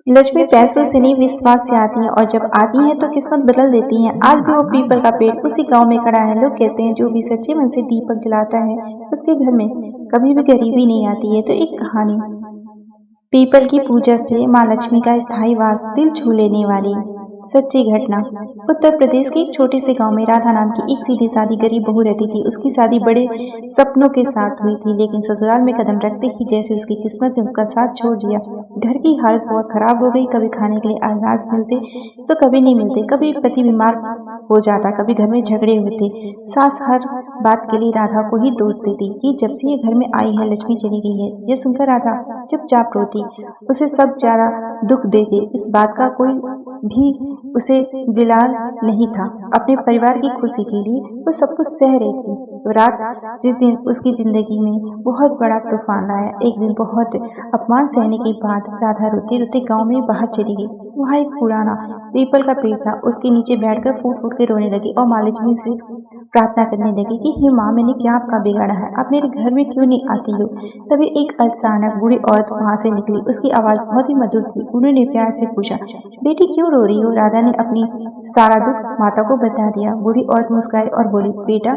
लक्ष्मी पैसों से नहीं विश्वास से आती हैं और जब आती हैं तो किस्मत बदल देती हैं। आज भी वो पीपल का पेड़ उसी गांव में खड़ा है। लोग कहते हैं जो भी सच्चे मन से दीपक जलाता है उसके घर में कभी भी गरीबी नहीं आती है। तो एक कहानी, पीपल की पूजा से माँ लक्ष्मी का स्थायी वास, दिल छू लेने वाली सच्ची घटना। उत्तर प्रदेश के एक छोटे से गांव में राधा नाम की एक सीधी सादी गरीब बहू रहती थी। उसकी शादी बड़े सपनों के साथ हुई थी, लेकिन ससुराल में कदम रखते ही जैसे उसकी किस्मत ने उसका साथ छोड़ दिया। घर की हालत बहुत खराब हो गई। कभी खाने के लिए अनाज मिलते तो कभी नहीं मिलते, कभी पति बीमार हो जाता, कभी घर में झगड़े होते। सास हर बात के लिए राधा को ही दोष देती कि जब से ये घर में आई है लक्ष्मी चली गई है। ये सुनकर राधा चुपचाप रोती, उसे सब ज्यादा दुख देते। इस बात का कोई भी उसे गिलाल नहीं था। अपने परिवार की खुशी के लिए वो सब कुछ सह रही थी। तो रात जिस दिन उसकी जिंदगी में बहुत बड़ा तूफान आया। एक दिन बहुत अपमान सहने के बाद राधा रोते रोते गांव में बाहर चली गई। वहाँ एक पुराना पीपल का पेड़ था। उसके नीचे बैठकर फूट फूट के रोने लगी और माँ लक्ष्मी से प्रार्थना करने लगी कि हे माँ, मैंने क्या आपका बिगाड़ा है? आप मेरे घर में क्यों नहीं आती हो? तभी एक अचानक बूढ़ी औरत वहाँ से निकली। उसकी आवाज बहुत ही मधुर थी। उन्होंने प्यार से पूछा, बेटी क्यों रो रही हो? राधा ने अपनी सारा दुख माता को बता दिया। बूढ़ी औरत मुस्कुराई और बोली, बेटा,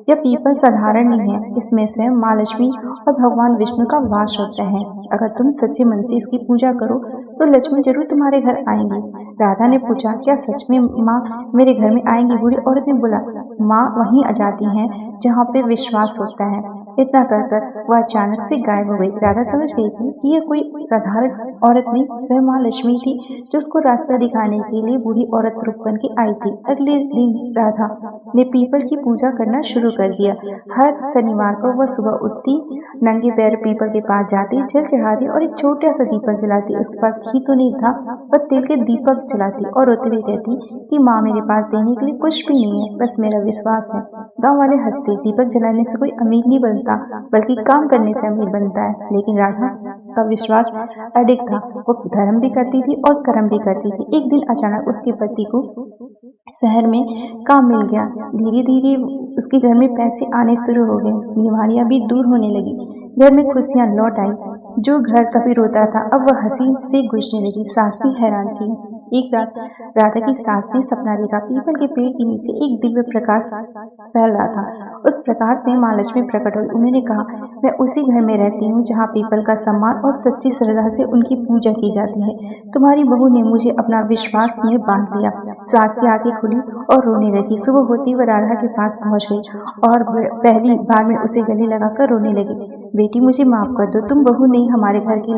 यह पीपल साधारण नहीं है। इसमें स्वयं माँ लक्ष्मी और भगवान विष्णु का वास होता है। अगर तुम सच्चे मन से इसकी पूजा करो तो लक्ष्मी जरूर तुम्हारे घर आएंगी। राधा ने पूछा, क्या सच में माँ मेरे घर में आएंगी? बूढ़ी औरत ने बोला, माँ वहीं आ जाती हैं जहाँ पे विश्वास होता है। इतना कहकर वह अचानक से गायब हो गई। राधा समझ गई थी कि यह कोई साधारण औरत नहीं, स्वयं माँ लक्ष्मी थी जो उसको रास्ता दिखाने के लिए बूढ़ी औरत रूप बन के आई थी। अगले दिन राधा ने पीपल की पूजा करना शुरू कर दिया। हर शनिवार को वह सुबह उठती, नंगे पैर पीपल के पास जाती, जल चढ़ाती और एक छोटा सा दीपक जलाती। उसके पास घी तो नहीं था पर तेल के दीपक जलाती और रोते हुए कहती कि माँ, मेरे पास देने के लिए कुछ भी नहीं है, बस मेरा विश्वास है। गांव वाले हंसते, दीपक जलाने से कोई अमीर नहीं बनता बल्कि काम करने से अमीर बनता है। लेकिन राधा का विश्वास अडिग था। वो धर्म भी करती थी और कर्म भी करती थी। एक दिन अचानक उसके पति को शहर में काम मिल गया। धीरे धीरे उसके घर में पैसे आने शुरू हो गए, बीमारियां भी दूर होने लगी, घर में खुशियां लौट आई। जो घर कभी रोता था अब वह हंसी से गूंजने लगी। सास भी हैरान थी। एक रात राधा की सास ने सपना देखा, पीपल के पेड़ के नीचे एक दिव्य प्रकाश फैल रहा था। उस प्रकाश में माँ लक्ष्मी प्रकट हुई। उन्होंने कहा, मैं उसी घर में रहती हूँ जहाँ पीपल का सम्मान और सच्ची श्रद्धा से उनकी पूजा की जाती है। तुम्हारी बहू ने मुझे अपना विश्वास में बांध लिया। सास की आंखें खुली और रोने लगी। सुबह होती वह राधा के पास पहुंच गई और पहली बार में उसे गले लगाकर रोने लगी। बेटी, मुझे माफ कर दो, तुम बहू नहीं, हमारे घर की